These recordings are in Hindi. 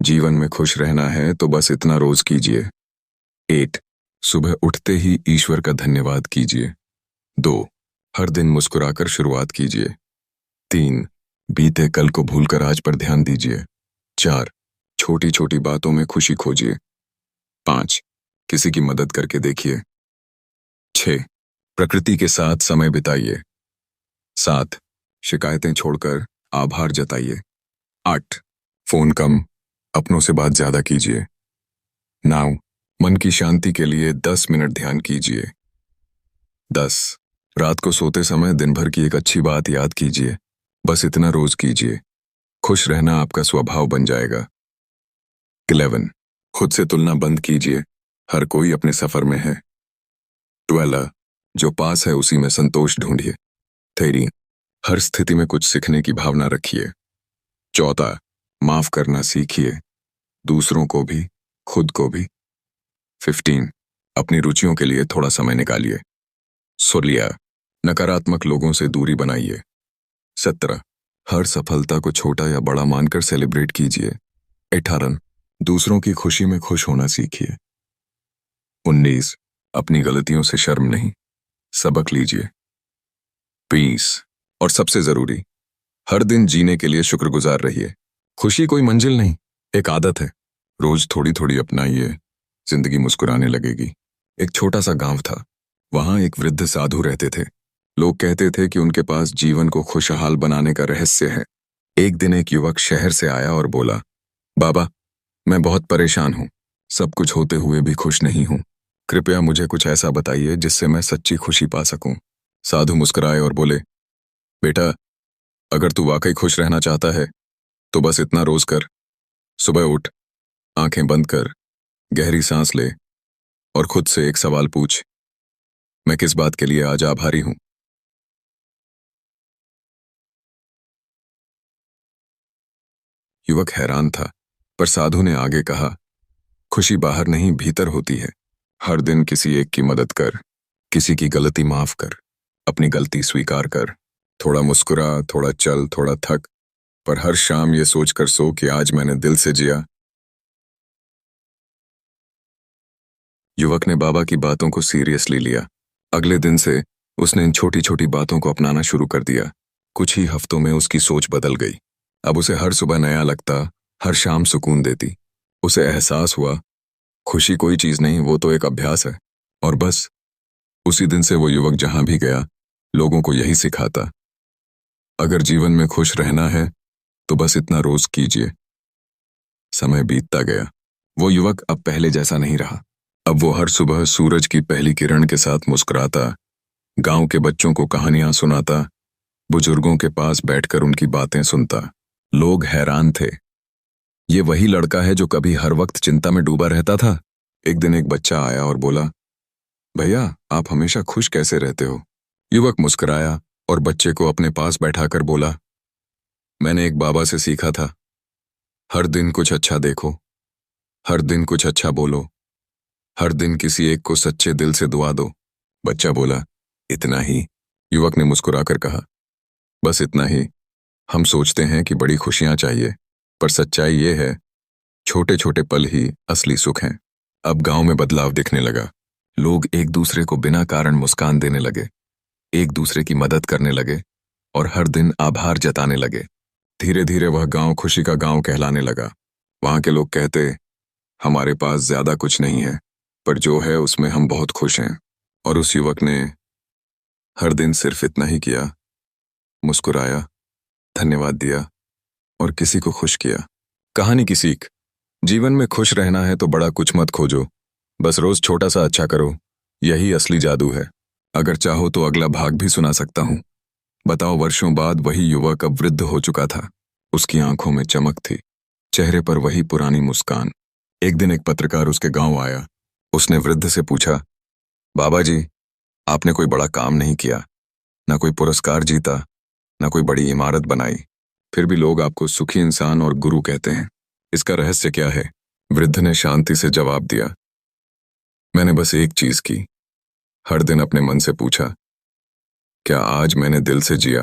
जीवन में खुश रहना है तो बस इतना रोज कीजिए। 8 सुबह उठते ही ईश्वर का धन्यवाद कीजिए। 2 हर दिन मुस्कुराकर शुरुआत कीजिए। 3 बीते कल को भूलकर आज पर ध्यान दीजिए। 4 छोटी छोटी बातों में खुशी खोजिए। 5 किसी की मदद करके देखिए। 6 प्रकृति के साथ समय बिताइए। 7 शिकायतें छोड़कर आभार जताइए। 8 फोन कम, अपनों से बात ज्यादा कीजिए। 9 मन की शांति के लिए 10 मिनट ध्यान कीजिए। 10 रात को सोते समय दिन भर की एक अच्छी बात याद कीजिए। बस इतना रोज कीजिए। खुश रहना आपका स्वभाव बन जाएगा। 11 खुद से तुलना बंद कीजिए। हर कोई अपने सफर में है। 12 जो पास है उसी में संतोष ढूंढिए। 13 हर स्थिति में कुछ सीखने की भावना रखिए। 14 माफ करना सीखिए, दूसरों को भी, खुद को भी। 15 अपनी रुचियों के लिए थोड़ा समय निकालिए। 16 नकारात्मक लोगों से दूरी बनाइए। 17 हर सफलता को छोटा या बड़ा मानकर सेलिब्रेट कीजिए। 18 दूसरों की खुशी में खुश होना सीखिए। 19 अपनी गलतियों से शर्म नहीं, सबक लीजिए। 20 और सबसे जरूरी, हर दिन जीने के लिए शुक्रगुजार रहिए। खुशी कोई मंजिल नहीं, एक आदत है। रोज थोड़ी थोड़ी अपनाइए, जिंदगी मुस्कुराने लगेगी। एक छोटा सा गांव था। वहां एक वृद्ध साधु रहते थे। लोग कहते थे कि उनके पास जीवन को खुशहाल बनाने का रहस्य है। एक दिन एक युवक शहर से आया और बोला, बाबा, मैं बहुत परेशान हूं, सब कुछ होते हुए भी खुश नहीं हूं। कृपया मुझे कुछ ऐसा बताइए जिससे मैं सच्ची खुशी पा सकूं। साधु मुस्कुराए और बोले, बेटा, अगर तू वाकई खुश रहना चाहता है तो बस इतना रोज कर। सुबह उठ, आंखें बंद कर, गहरी सांस ले और खुद से एक सवाल पूछ, मैं किस बात के लिए आज आभारी हूं। युवक हैरान था, पर साधु ने आगे कहा, खुशी बाहर नहीं भीतर होती है। हर दिन किसी एक की मदद कर, किसी की गलती माफ कर, अपनी गलती स्वीकार कर। थोड़ा मुस्कुरा, थोड़ा चल, थोड़ा थक, पर हर शाम ये सोचकर सो कि आज मैंने दिल से जिया। युवक ने बाबा की बातों को सीरियसली लिया। अगले दिन से उसने इन छोटी छोटी बातों को अपनाना शुरू कर दिया। कुछ ही हफ्तों में उसकी सोच बदल गई। अब उसे हर सुबह नया लगता, हर शाम सुकून देती। उसे एहसास हुआ, खुशी कोई चीज नहीं, वो तो एक अभ्यास है। और बस उसी दिन से वो युवक जहां भी गया, लोगों को यही सिखाता, अगर जीवन में खुश रहना है तो बस इतना रोज कीजिए। समय बीतता गया। वो युवक अब पहले जैसा नहीं रहा। अब वो हर सुबह सूरज की पहली किरण के साथ मुस्कुराता, गांव के बच्चों को कहानियां सुनाता, बुजुर्गों के पास बैठकर उनकी बातें सुनता। लोग हैरान थे, ये वही लड़का है जो कभी हर वक्त चिंता में डूबा रहता था। एक दिन एक बच्चा आया और बोला, भैया, आप हमेशा खुश कैसे रहते हो? युवक मुस्कुराया और बच्चे को अपने पास बैठाकर बोला, मैंने एक बाबा से सीखा था, हर दिन कुछ अच्छा देखो, हर दिन कुछ अच्छा बोलो, हर दिन किसी एक को सच्चे दिल से दुआ दो। बच्चा बोला, इतना ही? युवक ने मुस्कुराकर कहा, बस इतना ही। हम सोचते हैं कि बड़ी खुशियां चाहिए, पर सच्चाई ये है, छोटे छोटे पल ही असली सुख हैं। अब गांव में बदलाव दिखने लगा। लोग एक दूसरे को बिना कारण मुस्कान देने लगे, एक दूसरे की मदद करने लगे और हर दिन आभार जताने लगे। धीरे धीरे वह गांव खुशी का गांव कहलाने लगा। वहां के लोग कहते, हमारे पास ज्यादा कुछ नहीं है, पर जो है उसमें हम बहुत खुश हैं। और उस युवक ने हर दिन सिर्फ इतना ही किया, मुस्कुराया, धन्यवाद दिया और किसी को खुश किया। कहानी की सीख, जीवन में खुश रहना है तो बड़ा कुछ मत खोजो, बस रोज छोटा सा अच्छा करो, यही असली जादू है। अगर चाहो तो अगला भाग भी सुना सकता हूं। बताओ, वर्षों बाद वही युवक अब वृद्ध हो चुका था। उसकी आंखों में चमक थी, चेहरे पर वही पुरानी मुस्कान। एक दिन एक पत्रकार उसके गांव आया। उसने वृद्ध से पूछा, बाबा जी, आपने कोई बड़ा काम नहीं किया, ना कोई पुरस्कार जीता, ना कोई बड़ी इमारत बनाई, फिर भी लोग आपको सुखी इंसान और गुरु कहते हैं। इसका रहस्य क्या है? वृद्ध ने शांति से जवाब दिया, मैंने बस एक चीज की, हर दिन अपने मन से पूछा, क्या आज मैंने दिल से जिया?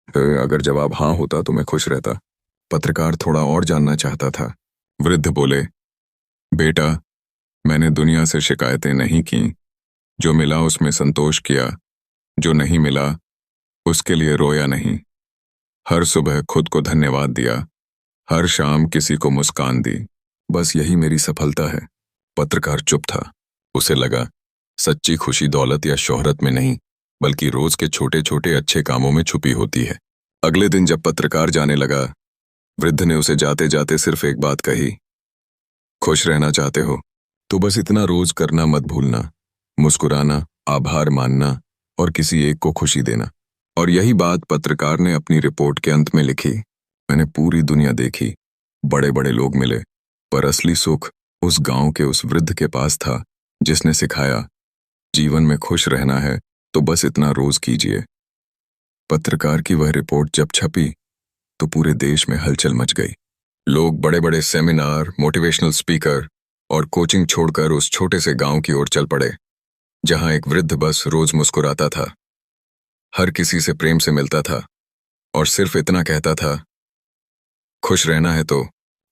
फिर अगर जवाब हाँ होता तो मैं खुश रहता। पत्रकार थोड़ा और जानना चाहता था, वृद्ध बोले, बेटा, मैंने दुनिया से शिकायतें नहीं की। जो मिला उसमें संतोष किया, जो नहीं मिला उसके लिए रोया नहीं। हर सुबह खुद को धन्यवाद दिया, हर शाम किसी को मुस्कान दी। बस यही मेरी सफलता है। पत्रकार चुप था। उसे लगा सच्ची खुशी दौलत या शोहरत में नहीं, बल्कि रोज के छोटे छोटे अच्छे कामों में छुपी होती है। अगले दिन जब पत्रकार जाने लगा, वृद्ध ने उसे जाते जाते सिर्फ एक बात कही, खुश रहना चाहते हो तो बस इतना रोज करना मत भूलना, मुस्कुराना, आभार मानना और किसी एक को खुशी देना। और यही बात पत्रकार ने अपनी रिपोर्ट के अंत में लिखी। मैंने पूरी दुनिया देखी, बड़े बड़े लोग मिले, पर असली सुख उस गांव के उस वृद्ध के पास था जिसने सिखाया, जीवन में खुश रहना है तो बस इतना रोज कीजिए। पत्रकार की वह रिपोर्ट जब छपी तो पूरे देश में हलचल मच गई। लोग बड़े बड़े सेमिनार, मोटिवेशनल स्पीकर और कोचिंग छोड़कर उस छोटे से गांव की ओर चल पड़े, जहां एक वृद्ध बस रोज मुस्कुराता था, हर किसी से प्रेम से मिलता था और सिर्फ इतना कहता था, खुश रहना है तो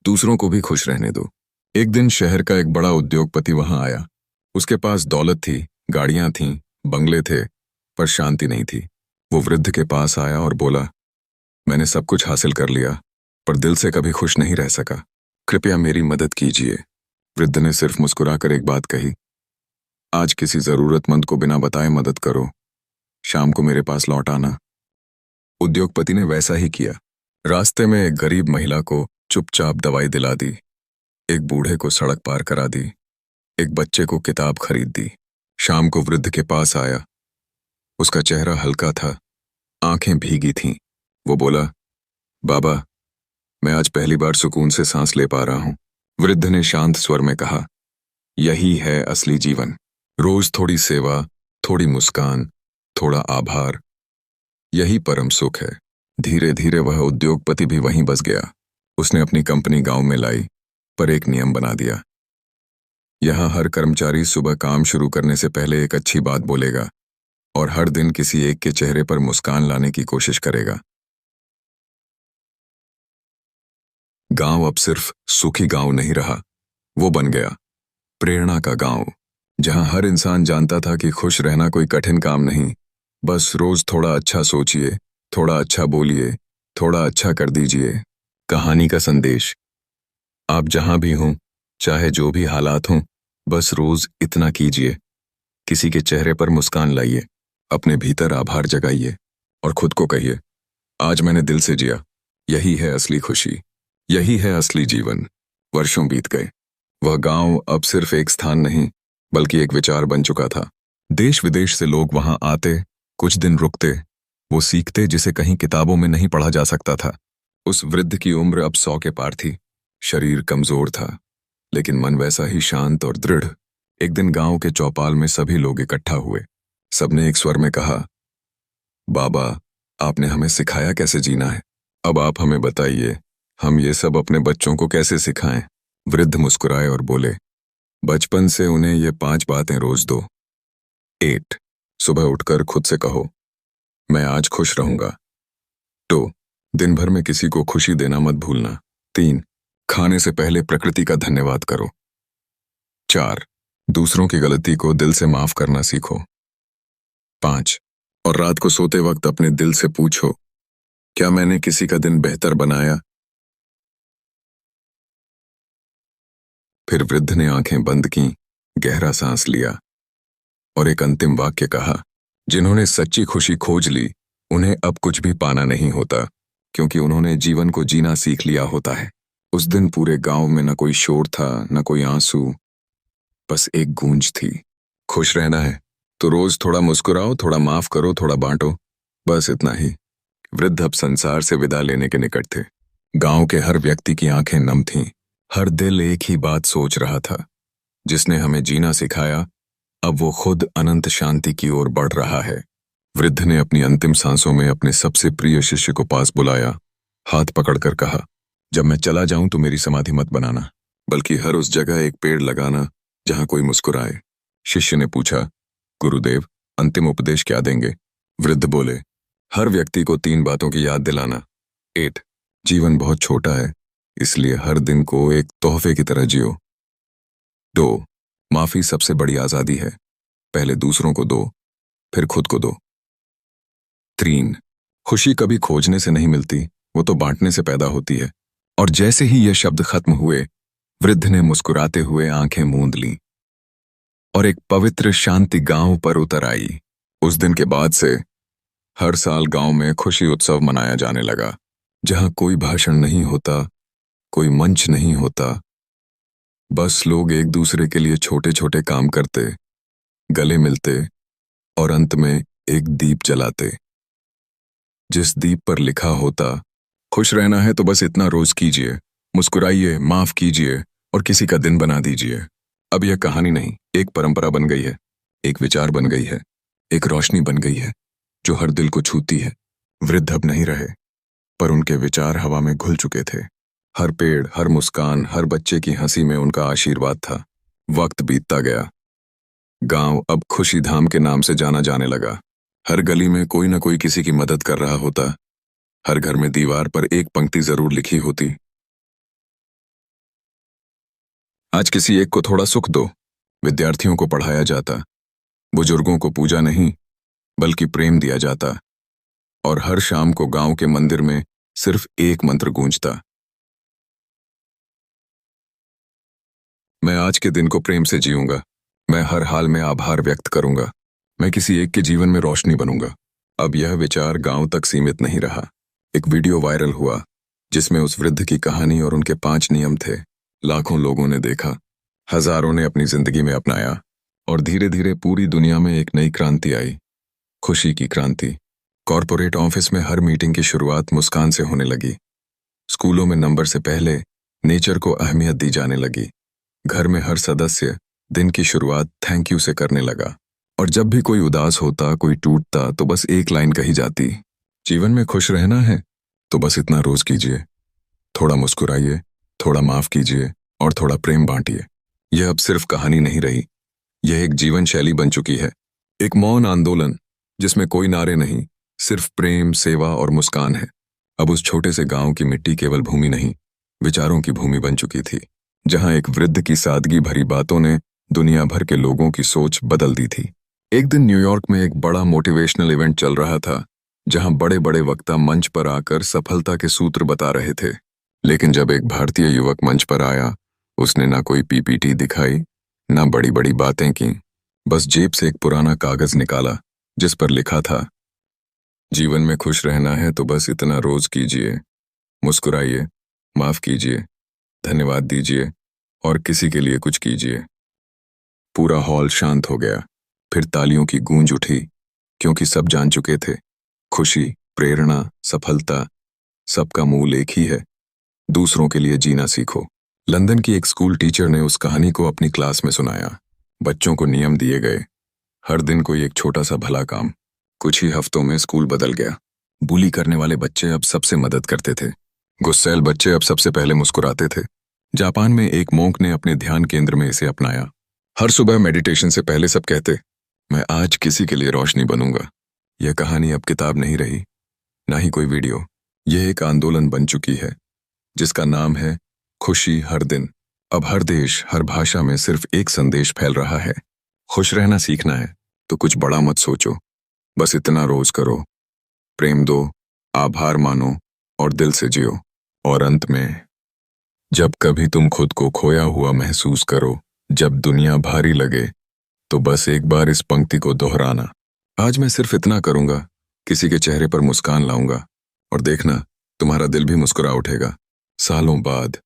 दूसरों को भी खुश रहने दो। एक दिन शहर का एक बड़ा उद्योगपति वहां आया। उसके पास दौलत थी, गाड़ियां थीं, बंगले थे, पर शांति नहीं थी। वो वृद्ध के पास आया और बोला, मैंने सब कुछ हासिल कर लिया, पर दिल से कभी खुश नहीं रह सका। कृपया मेरी मदद कीजिए। वृद्ध ने सिर्फ मुस्कुराकर एक बात कही, आज किसी जरूरतमंद को बिना बताए मदद करो, शाम को मेरे पास लौट आना। उद्योगपति ने वैसा ही किया। रास्ते में एक गरीब महिला को चुपचाप दवाई दिला दी, एक बूढ़े को सड़क पार करा दी, एक बच्चे को किताब खरीद दी। शाम को वृद्ध के पास आया। उसका चेहरा हल्का था, आंखें भीगी थीं। वो बोला, बाबा, मैं आज पहली बार सुकून से सांस ले पा रहा हूं। वृद्ध ने शांत स्वर में कहा, यही है असली जीवन। रोज थोड़ी सेवा, थोड़ी मुस्कान, थोड़ा आभार, यही परम सुख है। धीरे धीरे वह उद्योगपति भी वहीं बस गया। उसने अपनी कंपनी गांव में लाई, पर एक नियम बना दिया, यहां हर कर्मचारी सुबह काम शुरू करने से पहले एक अच्छी बात बोलेगा और हर दिन किसी एक के चेहरे पर मुस्कान लाने की कोशिश करेगा। गांव अब सिर्फ सुखी गांव नहीं रहा, वो बन गया प्रेरणा का गांव, जहां हर इंसान जानता था कि खुश रहना कोई कठिन काम नहीं, बस रोज थोड़ा अच्छा सोचिए, थोड़ा अच्छा बोलिए, थोड़ा अच्छा कर दीजिए। कहानी का संदेश, आप जहां भी हों, चाहे जो भी हालात हों, बस रोज इतना कीजिए, किसी के चेहरे पर मुस्कान लाइए, अपने भीतर आभार जगाइए और खुद को कहिए, आज मैंने दिल से जिया। यही है असली खुशी, यही है असली जीवन। वर्षों बीत गए। वह गांव अब सिर्फ एक स्थान नहीं, बल्कि एक विचार बन चुका था। देश विदेश से लोग वहां आते, कुछ दिन रुकते, वो सीखते जिसे कहीं किताबों में नहीं पढ़ा जा सकता था। उस वृद्ध की उम्र अब 100 के पार थी। शरीर कमजोर था, लेकिन मन वैसा ही शांत और दृढ़। एक दिन गांव के चौपाल में सभी लोग इकट्ठा हुए। सबने एक स्वर में कहा, बाबा, आपने हमें सिखाया कैसे जीना है, अब आप हमें बताइए, हम ये सब अपने बच्चों को कैसे सिखाएं। वृद्ध मुस्कुराए और बोले, बचपन से उन्हें ये 5 बातें रोज दो। 8, सुबह उठकर खुद से कहो, मैं आज खुश रहूंगा। 2, दिन भर में किसी को खुशी देना मत भूलना। 3, खाने से पहले प्रकृति का धन्यवाद करो। 4, दूसरों की गलती को दिल से माफ करना सीखो। 5, और रात को सोते वक्त अपने दिल से पूछो, क्या मैंने किसी का दिन बेहतर बनाया। फिर वृद्ध ने आंखें बंद की, गहरा सांस लिया और एक अंतिम वाक्य कहा, जिन्होंने सच्ची खुशी खोज ली, उन्हें अब कुछ भी पाना नहीं होता, क्योंकि उन्होंने जीवन को जीना सीख लिया होता है। उस दिन पूरे गांव में न कोई शोर था, न कोई आंसू, बस एक गूंज थी, खुश रहना है तो रोज थोड़ा मुस्कुराओ, थोड़ा माफ करो, थोड़ा बांटो, बस इतना ही। वृद्ध अब संसार से विदा लेने के निकट थे। गांव के हर व्यक्ति की आंखें नम थीं, हर दिल एक ही बात सोच रहा था, जिसने हमें जीना सिखाया, अब वो खुद अनंत शांति की ओर बढ़ रहा है। वृद्ध ने अपनी अंतिम सांसों में अपने सबसे प्रिय शिष्य को पास बुलाया, हाथ पकड़कर कहा, जब मैं चला जाऊं तो मेरी समाधि मत बनाना, बल्कि हर उस जगह एक पेड़ लगाना जहां कोई मुस्कुराए। शिष्य ने पूछा, गुरुदेव, अंतिम उपदेश क्या देंगे। वृद्ध बोले, हर व्यक्ति को 3 बातों की याद दिलाना। 8, जीवन बहुत छोटा है, इसलिए हर दिन को एक तोहफे की तरह जियो। 2. माफी सबसे बड़ी आजादी है। पहले दूसरों को दो, फिर खुद को दो। 3. खुशी कभी खोजने से नहीं मिलती, वो तो बांटने से पैदा होती है। और जैसे ही ये शब्द खत्म हुए, वृद्ध ने मुस्कुराते हुए आंखें मूंद लीं और एक पवित्र शांति गांव पर उतर आई। उस दिन के बाद से हर साल गांव में खुशी उत्सव मनाया जाने लगा, जहां कोई भाषण नहीं होता, कोई मंच नहीं होता, बस लोग एक दूसरे के लिए छोटे छोटे काम करते, गले मिलते और अंत में एक दीप जलाते, जिस दीप पर लिखा होता, खुश रहना है तो बस इतना रोज कीजिए, मुस्कुराइए, माफ कीजिए और किसी का दिन बना दीजिए। अब यह कहानी नहीं, एक परंपरा बन गई है, एक विचार बन गई है, एक रोशनी बन गई है जो हर दिल को छूती है। वृद्ध अब नहीं रहे, पर उनके विचार हवा में घुल चुके थे। हर पेड़, हर मुस्कान, हर बच्चे की हंसी में उनका आशीर्वाद था। वक्त बीतता गया। गांव अब खुशी धाम के नाम से जाना जाने लगा। हर गली में कोई न कोई किसी की मदद कर रहा होता। हर घर में दीवार पर एक पंक्ति जरूर लिखी होती, आज किसी एक को थोड़ा सुख दो। विद्यार्थियों को पढ़ाया जाता, बुजुर्गों को पूजा नहीं बल्कि प्रेम दिया जाता। और हर शाम को गांव के मंदिर में सिर्फ एक मंत्र गूंजता, मैं आज के दिन को प्रेम से जीऊंगा, मैं हर हाल में आभार व्यक्त करूंगा, मैं किसी एक के जीवन में रोशनी बनूंगा। अब यह विचार गांव तक सीमित नहीं रहा। एक वीडियो वायरल हुआ जिसमें उस वृद्ध की कहानी और उनके 5 नियम थे। लाखों लोगों ने देखा, हजारों ने अपनी जिंदगी में अपनाया और धीरे धीरे पूरी दुनिया में एक नई क्रांति आई, खुशी की क्रांति। कॉरपोरेट ऑफिस में हर मीटिंग की शुरुआत मुस्कान से होने लगी। स्कूलों में नंबर से पहले नेचर को अहमियत दी जाने लगी। घर में हर सदस्य दिन की शुरुआत थैंक यू से करने लगा। और जब भी कोई उदास होता, कोई टूटता, तो बस एक लाइन कही जाती, जीवन में खुश रहना है तो बस इतना रोज कीजिए, थोड़ा मुस्कुराइए, थोड़ा माफ कीजिए और थोड़ा प्रेम बांटिए। यह अब सिर्फ कहानी नहीं रही, यह एक जीवन शैली बन चुकी है, एक मौन आंदोलन जिसमें कोई नारे नहीं, सिर्फ प्रेम, सेवा और मुस्कान है। अब उस छोटे से गांव की मिट्टी केवल भूमि नहीं, विचारों की भूमि बन चुकी थी, जहां एक वृद्ध की सादगी भरी बातों ने दुनिया भर के लोगों की सोच बदल दी थी। एक दिन न्यूयॉर्क में एक बड़ा मोटिवेशनल इवेंट चल रहा था, जहां बड़े बड़े वक्ता मंच पर आकर सफलता के सूत्र बता रहे थे। लेकिन जब एक भारतीय युवक मंच पर आया, उसने ना कोई पीपीटी दिखाई, ना बड़ी बड़ी बातें की, बस जेब से एक पुराना कागज निकाला जिस पर लिखा था, जीवन में खुश रहना है तो बस इतना रोज कीजिए, मुस्कुराइए, माफ कीजिए, धन्यवाद दीजिए और किसी के लिए कुछ कीजिए। पूरा हॉल शांत हो गया। फिर तालियों की गूंज उठी, क्योंकि सब जान चुके थे, खुशी, प्रेरणा, सफलता, सबका मूल एक ही है, दूसरों के लिए जीना सीखो। लंदन की एक स्कूल टीचर ने उस कहानी को अपनी क्लास में सुनाया। बच्चों को नियम दिए गए, हर दिन कोई एक छोटा सा भला काम। कुछ ही हफ्तों में स्कूल बदल गया। बुली करने वाले बच्चे अब सबसे मदद करते थे, गुस्सैल बच्चे अब सबसे पहले मुस्कुराते थे। जापान में एक मोंक ने अपने ध्यान केंद्र में इसे अपनाया। हर सुबह मेडिटेशन से पहले सब कहते, मैं आज किसी के लिए रोशनी बनूंगा। यह कहानी अब किताब नहीं रही, ना ही कोई वीडियो। यह एक आंदोलन बन चुकी है, जिसका नाम है खुशी हर दिन। अब हर देश, हर भाषा में सिर्फ एक संदेश फैल रहा है, खुश रहना सीखना है तो कुछ बड़ा मत सोचो, बस इतना रोज करो, प्रेम दो, आभार मानो और दिल से जियो। और अंत में, जब कभी तुम खुद को खोया हुआ महसूस करो, जब दुनिया भारी लगे, तो बस एक बार इस पंक्ति को दोहराना, आज मैं सिर्फ इतना करूंगा, किसी के चेहरे पर मुस्कान लाऊंगा, और देखना तुम्हारा दिल भी मुस्कुरा उठेगा। सालों बाद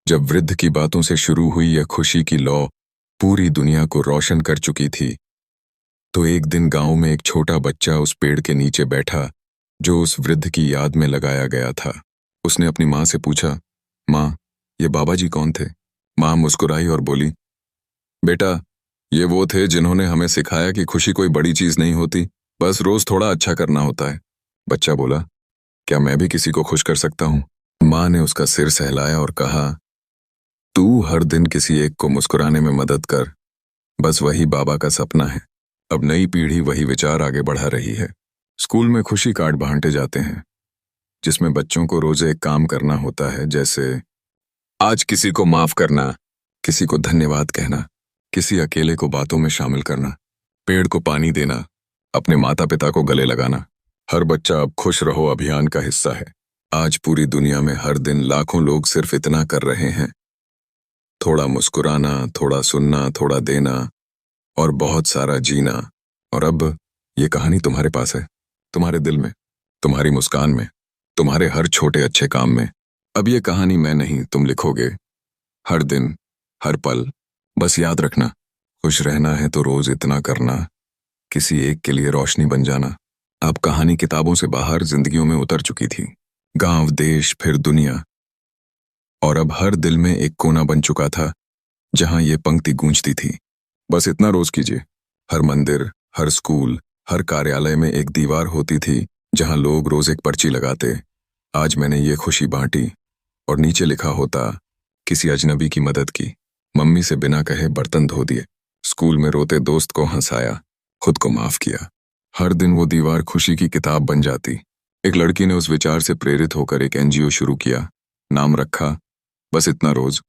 जब वृद्ध की बातों से शुरू हुई यह खुशी की लौ पूरी दुनिया को रोशन कर चुकी थी, तो एक दिन गांव में एक छोटा बच्चा उस पेड़ के नीचे बैठा जो उस वृद्ध की याद में लगाया गया था। उसने अपनी माँ से पूछा, माँ, ये बाबा जी कौन थे? माँ मुस्कुराई और बोली, बेटा, ये वो थे जिन्होंने हमें सिखाया कि खुशी कोई बड़ी चीज नहीं होती, बस रोज थोड़ा अच्छा करना होता है। बच्चा बोला, क्या मैं भी किसी को खुश कर सकता हूँ? माँ ने उसका सिर सहलाया और कहा, तू हर दिन किसी एक को मुस्कुराने में मदद कर, बस वही बाबा का सपना है। अब नई पीढ़ी वही विचार आगे बढ़ा रही है। स्कूल में खुशी कार्ड बांटे जाते हैं, जिसमें बच्चों को रोज एक काम करना होता है, जैसे आज किसी को माफ करना, किसी को धन्यवाद कहना, किसी अकेले को बातों में शामिल करना, पेड़ को पानी देना, अपने माता पिता को गले लगाना। हर बच्चा अब खुश रहो अभियान का हिस्सा है। आज पूरी दुनिया में हर दिन लाखों लोग सिर्फ इतना कर रहे हैं, थोड़ा मुस्कुराना, थोड़ा सुनना, थोड़ा देना और बहुत सारा जीना। और अब ये कहानी तुम्हारे पास है, तुम्हारे दिल में, तुम्हारी मुस्कान में, तुम्हारे हर छोटे अच्छे काम में। अब ये कहानी मैं नहीं, तुम लिखोगे, हर दिन, हर पल। बस याद रखना, खुश रहना है तो रोज इतना करना, किसी एक के लिए रोशनी बन जाना। अब कहानी किताबों से बाहर जिंदगियों में उतर चुकी थी, गांव, देश, फिर दुनिया। और अब हर दिल में एक कोना बन चुका था जहां ये पंक्ति गूंजती थी, बस इतना रोज कीजिए। हर मंदिर, हर स्कूल, हर कार्यालय में एक दीवार होती थी जहां लोग रोज एक पर्ची लगाते, आज मैंने ये खुशी बांटी। और नीचे लिखा होता, किसी अजनबी की मदद की, मम्मी से बिना कहे बर्तन धो दिए, स्कूल में रोते दोस्त को हंसाया, खुद को माफ किया। हर दिन वो दीवार खुशी की किताब बन जाती। एक लड़की ने उस विचार से प्रेरित होकर एक एनजीओ शुरू किया, नाम रखा बस इतना रोज।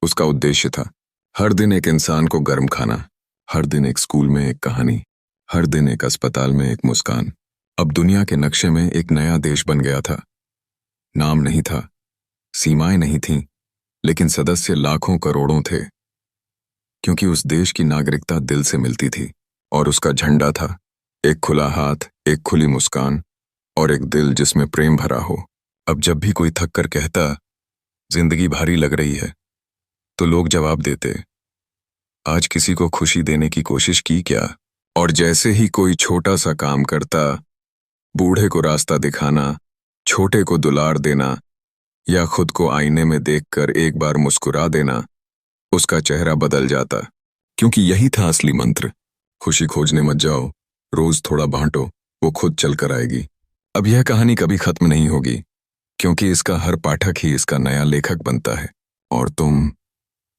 उसका उद्देश्य था हर दिन एक इंसान को गर्म खाना, हर दिन एक स्कूल में एक कहानी, हर दिन एक अस्पताल में एक मुस्कान। अब दुनिया के नक्शे में एक नया देश बन गया था। नाम नहीं था, सीमाएं नहीं थीं, लेकिन सदस्य लाखों करोड़ों थे, क्योंकि उस देश की नागरिकता दिल से मिलती थी। और उसका झंडा था एक खुला हाथ, एक खुली मुस्कान और एक दिल जिसमें प्रेम भरा हो। अब जब भी कोई थक कर कहता जिंदगी भारी लग रही है, तो लोग जवाब देते, आज किसी को खुशी देने की कोशिश की क्या? और जैसे ही कोई छोटा सा काम करता, बूढ़े को रास्ता दिखाना, छोटे को दुलार देना या खुद को आईने में देखकर एक बार मुस्कुरा देना, उसका चेहरा बदल जाता। क्योंकि यही था असली मंत्र, खुशी खोजने मत जाओ, रोज थोड़ा बांटो, वो खुद चल कर आएगी। अब यह कहानी कभी खत्म नहीं होगी, क्योंकि इसका हर पाठक ही इसका नया लेखक बनता है। और तुम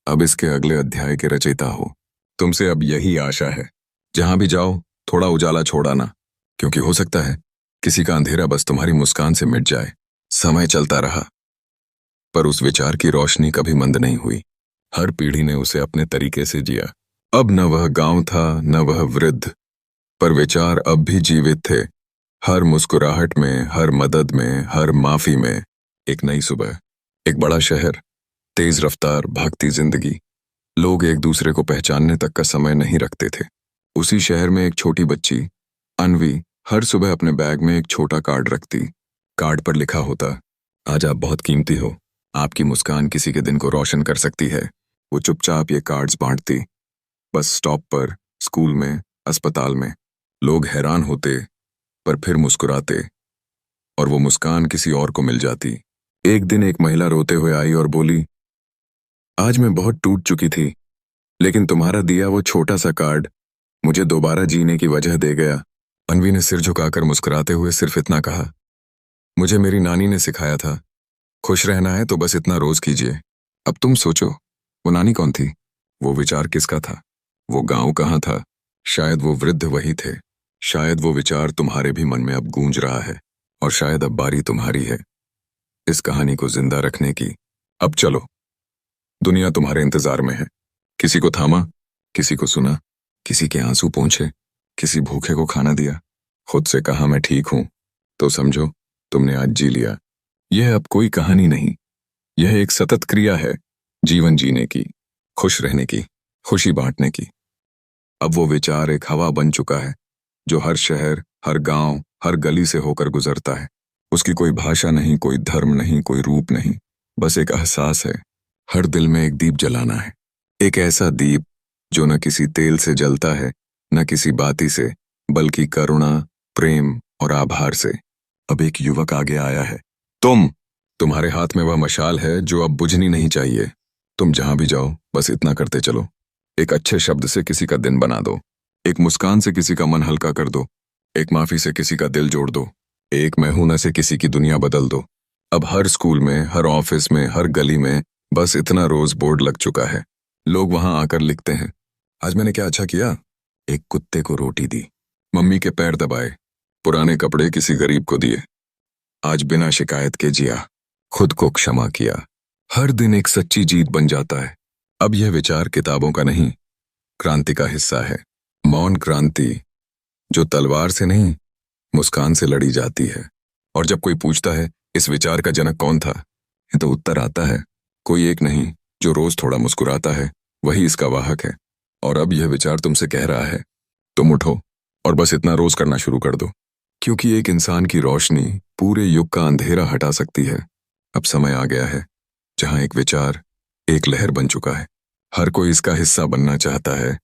अब इसके अगले अध्याय के रचयिता हो। तुमसे अब यही आशा है, जहां भी जाओ थोड़ा उजाला छोड़ाना, क्योंकि हो सकता है किसी का अंधेरा बस तुम्हारी मुस्कान से मिट जाए। समय चलता रहा, पर उस विचार की रोशनी कभी मंद नहीं हुई। हर पीढ़ी ने उसे अपने तरीके से जिया। अब न वह गांव था, न वह वृद्ध, पर विचार अब भी जीवित थे। हर मुस्कुराहट में, हर मदद में, हर माफी में एक नई सुबह। एक बड़ा शहर, तेज रफ्तार, भागती जिंदगी। लोग एक दूसरे को पहचानने तक का समय नहीं रखते थे। उसी शहर में एक छोटी बच्ची, अन्वी, हर सुबह अपने बैग में एक छोटा कार्ड रखती। कार्ड पर लिखा होता, आज आप बहुत कीमती हो, आपकी मुस्कान किसी के दिन को रोशन कर सकती है। वो चुपचाप ये कार्ड्स बांटती, बस स्टॉप पर, स्कूल में, अस्पताल में। लोग हैरान होते, पर फिर मुस्कुराते, और वो मुस्कान किसी और को मिल जाती। एक दिन एक महिला रोते हुए आई और बोली, आज मैं बहुत टूट चुकी थी, लेकिन तुम्हारा दिया वो छोटा सा कार्ड मुझे दोबारा जीने की वजह दे गया। अन्वी ने सिर झुकाकर मुस्कुराते हुए सिर्फ इतना कहा, मुझे मेरी नानी ने सिखाया था, खुश रहना है तो बस इतना रोज कीजिए। अब तुम सोचो, वो नानी कौन थी? वो विचार किसका था? वो गांव कहाँ था? शायद वो वृद्ध वही थे। शायद वो विचार तुम्हारे भी मन में अब गूंज रहा है, और शायद अब बारी तुम्हारी है इस कहानी को जिंदा रखने की। अब चलो, दुनिया तुम्हारे इंतजार में है। किसी को थामा, किसी को सुना, किसी के आंसू पोंछे, किसी भूखे को खाना दिया, खुद से कहा मैं ठीक हूं, तो समझो तुमने आज जी लिया। यह अब कोई कहानी नहीं, यह एक सतत क्रिया है, जीवन जीने की, खुश रहने की, खुशी बांटने की। अब वो विचार एक हवा बन चुका है जो हर शहर, हर गांव, हर गली से होकर गुजरता है। उसकी कोई भाषा नहीं, कोई धर्म नहीं, कोई रूप नहीं, बस एक एहसास है। हर दिल में एक दीप जलाना है, एक ऐसा दीप जो न किसी तेल से जलता है, न किसी बाती से, बल्कि करुणा, प्रेम और आभार से। अब एक युवक आगे आया है, तुम्हारे हाथ में वह मशाल है जो अब बुझनी नहीं चाहिए। तुम जहां भी जाओ बस इतना करते चलो, एक अच्छे शब्द से किसी का दिन बना दो, एक मुस्कान से किसी का मन हल्का कर दो, एक माफी से किसी का दिल जोड़ दो, एक मैं हूं ना से किसी की दुनिया बदल दो। अब हर स्कूल में, हर ऑफिस में, हर गली में बस इतना रोज बोर्ड लग चुका है। लोग वहां आकर लिखते हैं, आज मैंने क्या अच्छा किया? एक कुत्ते को रोटी दी, मम्मी के पैर दबाए, पुराने कपड़े किसी गरीब को दिए। आज बिना शिकायत के जिया, खुद को क्षमा किया। हर दिन एक सच्ची जीत बन जाता है। अब यह विचार किताबों का नहीं, क्रांति का हिस्सा है। मौन क्रांति, जो तलवार से नहीं, मुस्कान से लड़ी जाती है। और जब कोई पूछता है इस विचार का जनक कौन था, तो उत्तर आता है, कोई एक नहीं, जो रोज थोड़ा मुस्कुराता है वही इसका वाहक है। और अब यह विचार तुमसे कह रहा है, तुम उठो और बस इतना रोज करना शुरू कर दो, क्योंकि एक इंसान की रोशनी पूरे युग का अंधेरा हटा सकती है। अब समय आ गया है जहां एक विचार एक लहर बन चुका है। हर कोई इसका हिस्सा बनना चाहता है,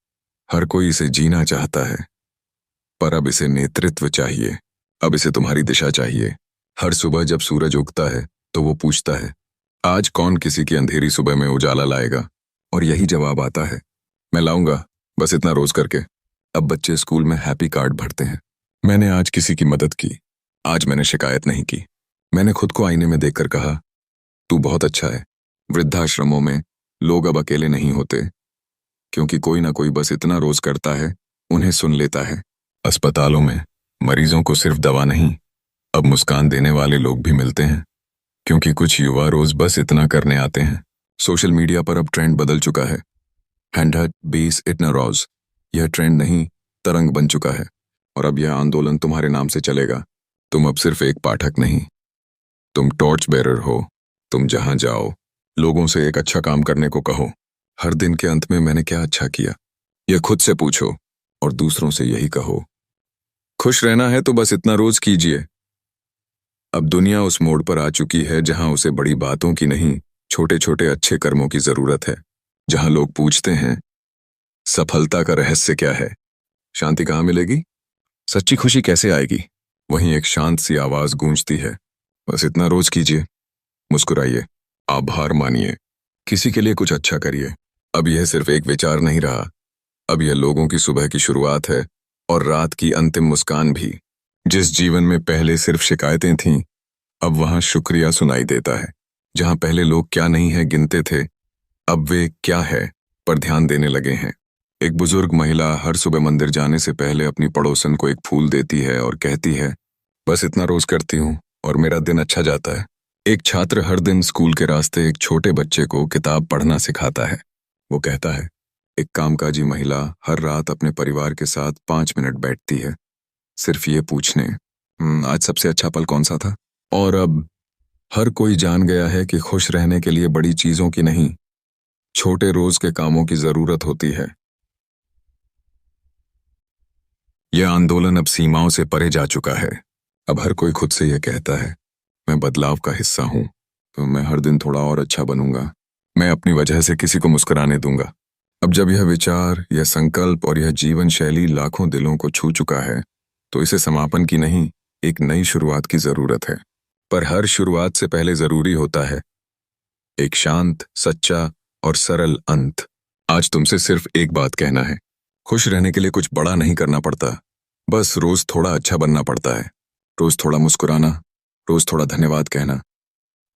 हर कोई इसे जीना चाहता है, पर अब इसे नेतृत्व चाहिए। अब इसे तुम्हारी दिशा चाहिए। हर सुबह जब सूरज उगता है तो वो पूछता है, आज कौन किसी की अंधेरी सुबह में उजाला लाएगा? और यही जवाब आता है, मैं लाऊंगा, बस इतना रोज करके। अब बच्चे स्कूल में हैप्पी कार्ड भरते हैं, मैंने आज किसी की मदद की, आज मैंने शिकायत नहीं की, मैंने खुद को आईने में देखकर कहा, तू बहुत अच्छा है। वृद्धाश्रमों में लोग अब अकेले नहीं होते, क्योंकि कोई ना कोई बस इतना रोज करता है, उन्हें सुन लेता है। अस्पतालों में मरीजों को सिर्फ दवा नहीं, अब मुस्कान देने वाले लोग भी मिलते हैं, क्योंकि कुछ युवा रोज बस इतना करने आते हैं। सोशल मीडिया पर अब ट्रेंड बदल चुका है। 100 बीस इतना रोज, यह ट्रेंड नहीं, तरंग बन चुका है। और अब यह आंदोलन तुम्हारे नाम से चलेगा। तुम अब सिर्फ एक पाठक नहीं, तुम टॉर्च बेरर हो। तुम जहां जाओ, लोगों से एक अच्छा काम करने को कहो। हर दिन के अंत में मैंने क्या अच्छा किया, यह खुद से पूछो और दूसरों से यही कहो। खुश रहना है तो बस इतना रोज कीजिए। अब दुनिया उस मोड़ पर आ चुकी है जहां उसे बड़ी बातों की नहीं, छोटे छोटे अच्छे कर्मों की जरूरत है। जहां लोग पूछते हैं, सफलता का रहस्य क्या है, शांति कहाँ मिलेगी, सच्ची खुशी कैसे आएगी, वहीं एक शांत सी आवाज गूंजती है, बस इतना रोज कीजिए। मुस्कुराइए, आभार मानिए, किसी के लिए कुछ अच्छा करिए। अब यह सिर्फ एक विचार नहीं रहा, अब यह लोगों की सुबह की शुरुआत है और रात की अंतिम मुस्कान भी। जिस जीवन में पहले सिर्फ शिकायतें थीं, अब वहां शुक्रिया सुनाई देता है। जहां पहले लोग क्या नहीं है गिनते थे, अब वे क्या है पर ध्यान देने लगे हैं। एक बुजुर्ग महिला हर सुबह मंदिर जाने से पहले अपनी पड़ोसन को एक फूल देती है और कहती है, बस इतना रोज करती हूँ और मेरा दिन अच्छा जाता है। एक छात्र हर दिन स्कूल के रास्ते एक छोटे बच्चे को किताब पढ़ना सिखाता है। वो कहता है, एक कामकाजी महिला हर रात अपने परिवार के साथ 5 मिनट बैठती है, सिर्फ ये पूछने, आज सबसे अच्छा पल कौन सा था? और अब हर कोई जान गया है कि खुश रहने के लिए बड़ी चीजों की नहीं, छोटे रोज के कामों की जरूरत होती है। यह आंदोलन अब सीमाओं से परे जा चुका है। अब हर कोई खुद से यह कहता है, मैं बदलाव का हिस्सा हूं, तो मैं हर दिन थोड़ा और अच्छा बनूंगा, मैं अपनी वजह से किसी को मुस्कुराने दूंगा। अब जब यह विचार, यह संकल्प और यह जीवन शैली लाखों दिलों को छू चुका है, तो इसे समापन की नहीं, एक नई शुरुआत की जरूरत है। पर हर शुरुआत से पहले जरूरी होता है एक शांत, सच्चा और सरल अंत। आज तुमसे सिर्फ एक बात कहना है, खुश रहने के लिए कुछ बड़ा नहीं करना पड़ता, बस रोज थोड़ा अच्छा बनना पड़ता है। रोज थोड़ा मुस्कुराना, रोज थोड़ा धन्यवाद कहना,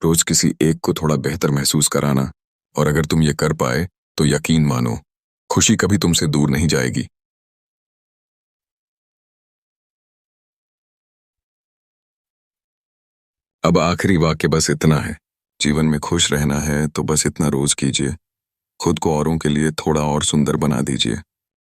रोज किसी एक को थोड़ा बेहतर महसूस कराना। और अगर तुम ये कर पाए तो यकीन मानो, खुशी कभी तुमसे दूर नहीं जाएगी। अब आखिरी वाक्य बस इतना है, जीवन में खुश रहना है तो बस इतना रोज कीजिए, खुद को औरों के लिए थोड़ा और सुंदर बना दीजिए।